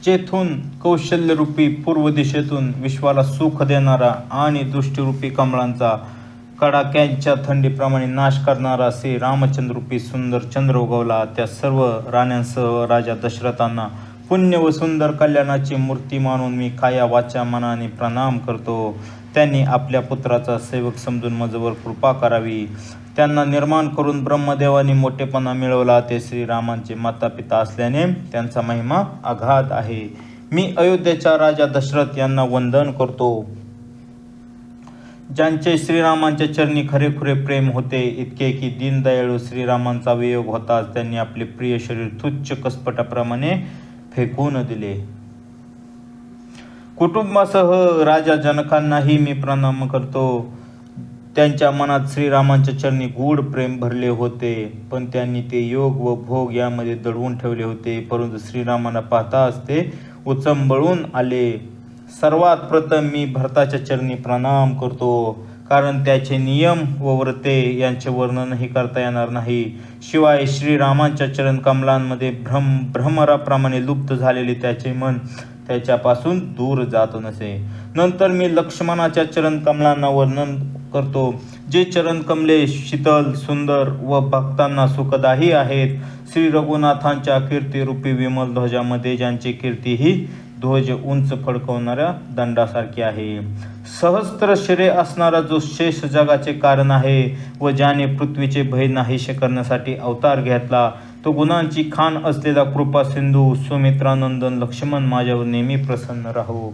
जेथून कौशल्यरूपी पूर्व दिशेतून विश्वाला सुख देणारा आणि दृष्टीरूपी कमळांचा कडाक्यांच्या थंडीप्रमाणे नाश करणारा श्री रामचंद्ररूपी सुंदर चंद्र उगवला. त्या सर्व राण्यांसह राजा दशरथांना पुण्य व सुंदर कल्याणाची मूर्ती मानून मी काया वाचा मनाने प्रणाम करतो. त्यांनी आपल्या पुत्राचा सेवक समजून माझ्यावर कृपा करावी. त्यांना निर्माण करून ब्रह्मदेवाने मोठेपणा मिळवला. ते श्रीरामांचे माता पिता असल्याने त्यांचा महिमा अगाध आहे. मी अयोध्येचा राजा दशरथ यांना वंदन करतो, ज्यांचे श्रीरामांच्या चरणी खरेखुरे प्रेम होते, इतके की दीनदयाळू श्रीरामांचा वियोग होताच त्यांनी आपले प्रिय शरीर तुच्छ कसपटाप्रमाणे फेकून दिले. कुटुंबासह राजा जनकांनाही मी प्रणाम करतो. त्यांच्या मनात श्रीरामांच्या चरणी गूढ प्रेम भरले होते, पण त्यांनी ते योग व भोग यामध्ये दडवून ठेवले होते. परंतु श्रीरामांना पाहताच ते उचंबळून आले. सर्वात प्रथम मी भरताच्या चरणी प्रणाम करतो, कारण त्याचे नियम व व्रते यांचे वर्णनही करता येणार नाही. शिवाय श्रीरामांच्या चरण कमलांमध्ये भ्रमराप्रमाणे लुप्त झालेले त्याचे मन त्याच्यापासून दूर जात नसे. नंतर मी लक्ष्मणाच्या चरण कमलांना वर्णन करतो, जे चरण कमले शीतल, सुंदर व भक्तांना सुखदाही आहेत. श्री रघुनाथांच्या कीर्तिरूपी विमल ध्वजामध्ये ज्यांची कीर्ती ही ध्वज उंच फडकवणाऱ्या दंडासारखी आहे. सहस्त्र शिरे असणारा जो शेष जगाचे कारण आहे व ज्याने पृथ्वीचे भय नाहीसे करण्यासाठी अवतार घेतला, तो गुणांची खान असलेला कृपा सिंधू सुमित्रानंदन लक्ष्मण माझ्यावर नेहमी प्रसन्न राहो.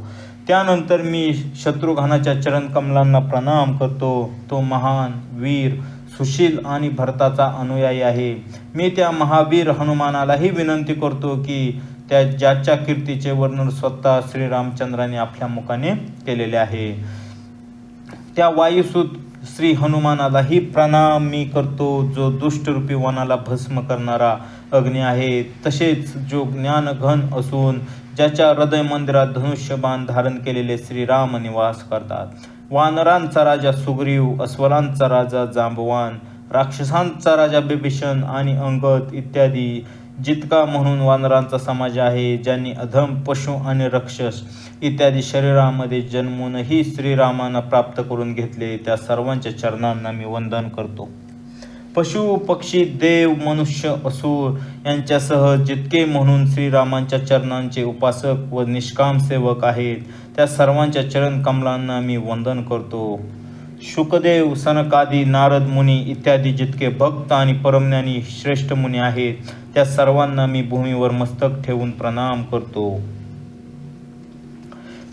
त्यानंतर मी शत्रुघ्नाच्या चरण कमलांना प्रणाम करतो. तो महान वीर, सुशील आणि भरताचा अनुयायी आहे. मी त्या महावीर हनुमानालाही विनंती करतो की ज्याच्या कीर्तीचे वर्णन स्वतः श्रीरामचंद्राने आपल्या मुखाने केलेले आहे, त्या वायुसूत श्री हनुमानालाही प्रणाम मी करतो, जो दुष्टरूपी वनाला भस्म करणारा अग्नी आहे. तसेच जो ज्ञानघन असून ज्याच्या हृदय मंदिरात धनुष्यबाण धारण केलेले श्रीराम निवास करतात. वानरांचा राजा सुग्रीव, अस्वलांचा राजा जांबवान, राक्षसांचा राजा बिभीषण आणि अंगद इत्यादी जितका म्हणून वानरांचा समाज आहे, ज्यांनी अधम, पशु आणि राक्षस इत्यादी शरीरामध्ये जन्मूनही श्रीरामांना प्राप्त करून घेतले, त्या सर्वांच्या चरणांना मी वंदन करतो. पशु, पक्षी, देव, मनुष्य, असुर यांच्यासह जितके म्हणून श्रीरामांच्या चरणांचे उपासक व निष्काम सेवक आहेत, त्या सर्वांच्या चरण कमलांना मी वंदन करतो. शुकदेव, सनकादी, नारद मुनी इत्यादी जितके भक्त आणि परमज्ञानी श्रेष्ठ मुनी आहेत, त्या सर्वांना मी भूमीवर मस्तक ठेवून प्रणाम करतो.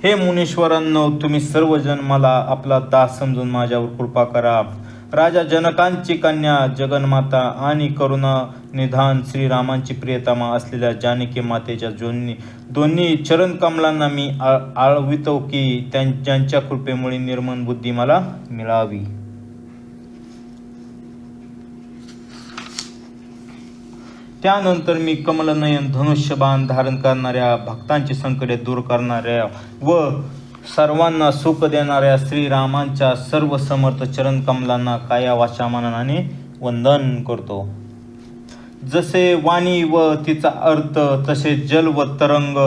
हे मुनीश्वरांनो, तुम्ही सर्वजण मला आपला दास समजून माझ्यावर कृपा करा. राजा जनकांची कन्या जगन्माता आणि करुणा निधान श्रीरामांची प्रियतमा असलेल्या जानकी मातेच्या दोन्ही चरण कमलांना मी आळवितो की ज्यांच्या कृपेमुळे निर्मळ बुद्धी मला मिळावी. त्यानंतर मी कमलनयन धनुष्यबाण धारण करणाऱ्या, भक्तांची संकटे दूर करणाऱ्या व सर्वांना सुख देणाऱ्या श्रीरामांच्या सर्व समर्थ चरण कमलांना काया वाचा मनाने वंदन करतो. जसे वाणी व तिचा अर्थ, तसे जल व तरंग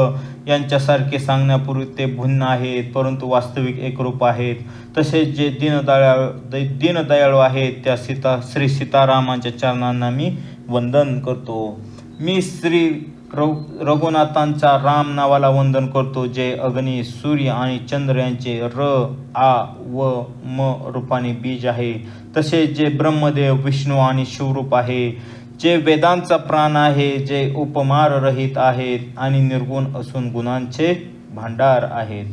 यांच्यासारखे सांगण्यापूर्वी ते भिन्न आहेत, परंतु वास्तविक एकरूप आहेत. तसेच जे दीनदयाळू आहेत, त्या श्री सीतारामांच्या चरणांना मी वंदन करतो. मी श्री रघुनाथांच्या राम नावाला वंदन करतो, जे अग्नी, सूर्य आणि चंद्र यांचे र, आ व म रूपाने बीज आहे. तसेच जे ब्रह्मदेव, विष्णू आणि शिवरूप आहे, जे वेदांचा प्राण आहे, जे उपमार रहित आहेत आणि निर्गुण असून गुणांचे भांडार आहेत.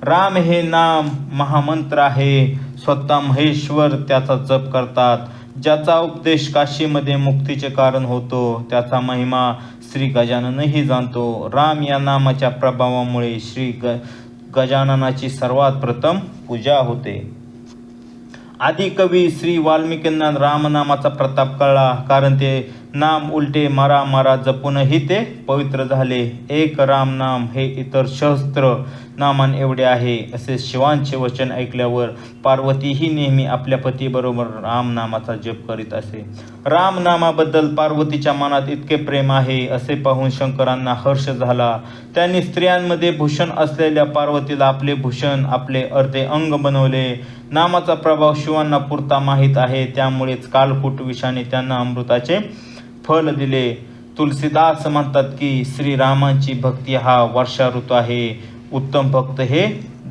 राम हे नाम महामंत्र आहे. स्वतः महेश्वर त्याचा जप करतात. ज्याचा उपदेश काशीमध्ये मुक्तीचे कारण होतो, त्याचा महिमा श्री गजाननही जाणतो. राम या नामाच्या प्रभावामुळे श्री गजाननाची सर्वात प्रथम पूजा होते. आदी कवी श्री वाल्मिकींना रामनामाचा प्रताप कळला, कारण ते नाम उलटे मारा जपूनही ते पवित्र झाले. एक राम नाम हे इतर सहस्त्र नामान एवढे आहे. असे शिवांचे वचन ऐकल्यावर पार्वतीही नेहमी आपल्या पतीबरोबर रामनामाचा जप करीत असे. रामनामाबद्दल पार्वतीच्या मनात इतके प्रेम आहे असे पाहून शंकरांना हर्ष झाला. त्यांनी स्त्रियांमध्ये भूषण असलेल्या पार्वतीला आपले भूषण, आपले अर्धे अंग बनवले. नामाचा प्रभाव शिवांना पुरता माहीत आहे, त्यामुळेच कालकूट विषाने त्यांना अमृताचे फल दिले. तुलसीदास म्हणतात की श्रीरामांची भक्ती हा वर्षा ऋतू आहे, उत्तम भक्त हे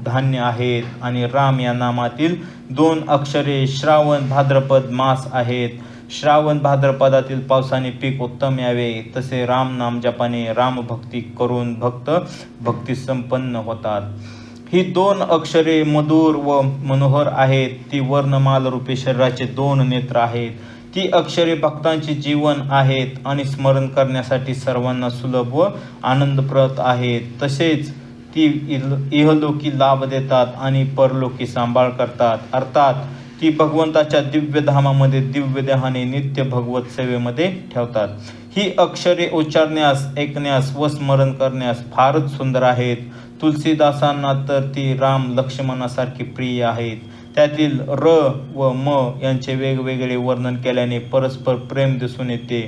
धान्य आहेत. आणि राम या नामातील 2 अक्षरे श्रावण भाद्रपद मास आहेत. श्रावण भाद्रपदातील पावसाने पीक उत्तम यावे, तसे राम नाम जपाने रामभक्ती करून भक्त भक्ती संपन्न होतात. ही 2 अक्षरे मधुर व मनोहर आहेत. ती वर्णमाल रूपी शरीराचे 2 नेत्र आहेत. ती अक्षरे भक्तांचे जीवन आहेत आणि स्मरण करण्यासाठी सर्वांना सुलभ व आनंदप्रद आहेत. तसेच ती इहलोकी लाभ देतात आणि परलोकी सांभाळ करतात. अर्थात ती भगवंताच्या दिव्य धामामध्ये दिव्य देहाने नित्य भगवत सेवेमध्ये ठेवतात. ही अक्षरे उच्चारण्यास, ऐकण्यास व स्मरण करण्यास फारच सुंदर आहेत. तुलसीदासांना तर ती राम लक्ष्मणासारखी प्रिय आहेत. त्यातील र व म यांचे वेगवेगळे वर्णन केल्याने परस्पर प्रेम दिसून येते.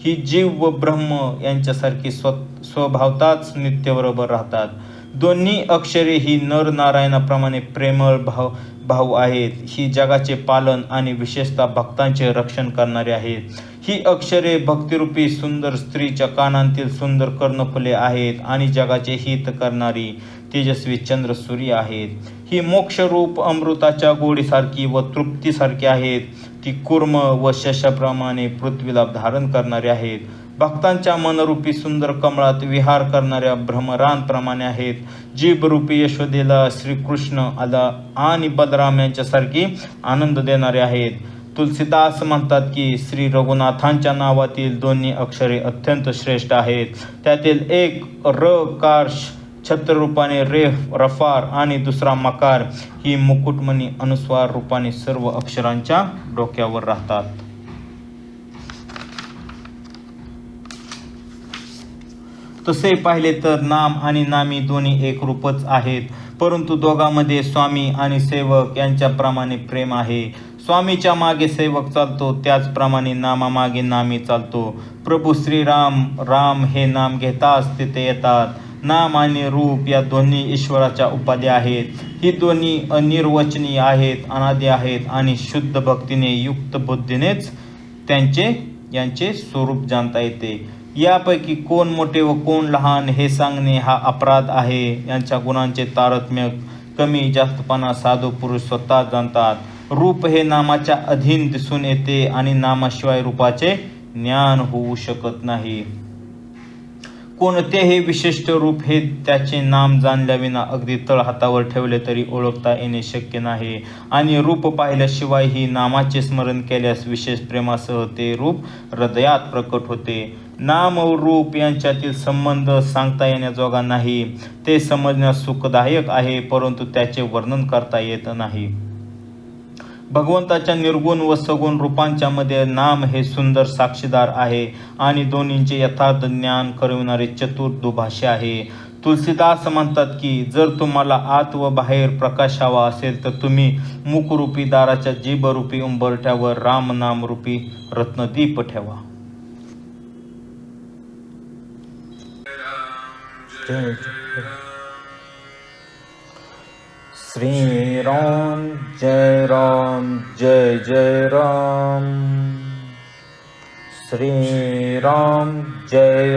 ही जीव व ब्रह्म यांच्यासारखी स्वभावताच नित्यबरोबर राहतात. दोन्ही अक्षरे ही नर नारायणाप्रमाणे प्रेमळ भाव आहेत. ही जगाचे पालन आणि विशेषतः भक्तांचे रक्षण करणारे आहेत. ही अक्षरे भक्तिरूपी सुंदर स्त्रीच्या कानांतील सुंदर कर्णफुले आहेत आणि जगाचे हित करणारी तेजस्वी चंद्र सूर्य आहेत. ही मोक्षरूप अमृताच्या गोडीसारखी व तृप्तीसारखी आहेत. ती कूर्म व शशाप्रमाणे पृथ्वीला धारण करणारे आहेत. भक्तांच्या मनरूपी सुंदर कमळात विहार करणाऱ्या भ्रमरांप्रमाणे आहेत. जीभरूपी यशोदेला श्रीकृष्ण आला आणि बलराम यांच्यासारखी आनंद देणारे आहेत. तुलसीदास म्हणतात की श्री रघुनाथांच्या नावातील 2 अक्षरे अत्यंत श्रेष्ठ आहेत. त्यातील एक र कार छत्र रूपाने रे रफार आणि दुसरा मकार ही मुकुटमणी अनुस्वार रूपाने सर्व अक्षरांच्या डोक्यावर राहतात. तसे पाहिले तर नाम आणि नामी दोन्ही एक रूपच आहेत, परंतु दोघांमध्ये स्वामी आणि सेवक यांच्याप्रमाणे प्रेम आहे. स्वामीच्या मागे सेवक चालतो, त्याचप्रमाणे नामामागे नामी चालतो. प्रभू श्रीराम राम हे नाम घेताच तिथे येतात. नाम आणि रूप या दोन्ही ईश्वराच्या उपाध्या आहेत. ही दोन्ही अनिर्वचनीय आहेत, अनादी आहेत आणि शुद्ध भक्तीने युक्त बुद्धीनेच यांचे स्वरूप जाणता येते. यापैकी कोण मोठे व कोण लहान हे सांगणे हा अपराध आहे. यांच्या गुणांचे तारतम्य कमी जास्तपणा साधू पुरुष स्वतः जाणतात. रूप हे नामाच्या अधीन दिसून येते आणि नामाशिवाय रूपाचे ज्ञान होऊ शकत नाही. कोणतेही विशिष्ट रूप हे त्याचे नाम जाणल्याविना अगदी तळहातावर ठेवले तरी ओळखता येणे शक्य नाही. आणि रूप पाहिल्याशिवाय ही नामाचे स्मरण केल्यास विशेष प्रेमासह ते रूप हृदयात प्रकट होते. नाम व रूप यांच्यातील संबंध सांगता येण्याजोगा नाही. ते समजण्यास सुखदायक आहे, परंतु त्याचे वर्णन करता येत नाही. भगवंताच्या निर्गुण व सगुण रूपांच्या मध्ये नाम हे सुंदर साक्षीदार आहे आणि दोन्हींचे यथार्थ ज्ञान करविणारे चतुर दुभाषी आहे. तुलसीदास म्हणतात की जर तुम्हाला आत व बाहेर प्रकाश हवा असेल तर तुम्ही मुखरूपी दाराच्या जीभरूपी उंबरठ्यावर राम नामरूपी रत्नदीप ठेवा. श्री राम जय जय राम. श्री राम जय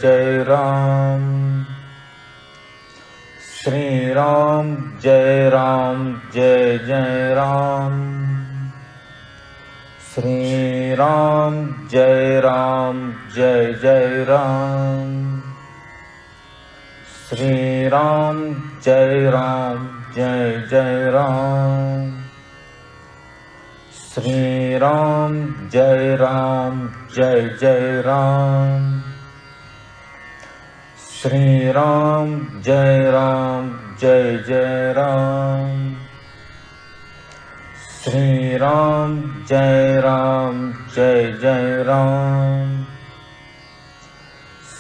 जय राम. श्री राम जय जय राम. श्री राम जय जय राम. श्री राम जय जय राम. श्री राम जय जय राम. श्री राम जय जय राम. श्री राम जय जय Ram.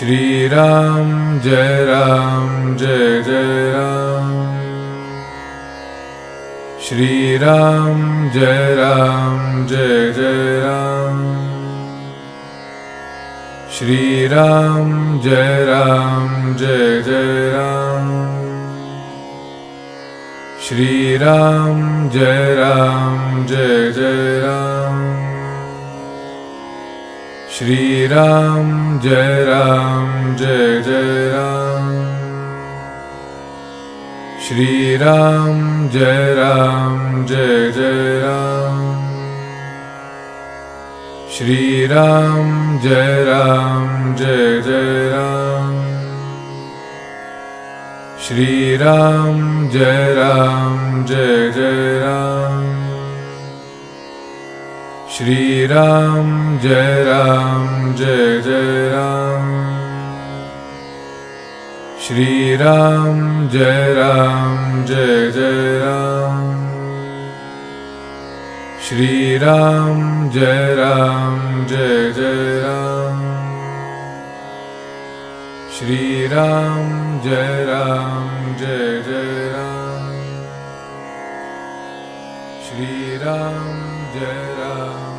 Shri Ram Jai Jai Ram. Shri Ram Jai Jai Ram. Shri Ram Jai Jai Ram. Shri Ram Jai Jai Ram. Shri Ram Jai Jai Ram. Shri Ram Jai Jai Ram. Shri Ram Jai Jai Ram. Shri Ram Jai Jai Ram. Shri Ram Jai Jai Ram. Shri Ram Jai Jai Ram. Shri Ram Jai Jai Ram. Shri Ram Jai Jai Ram. Shri Ram Jai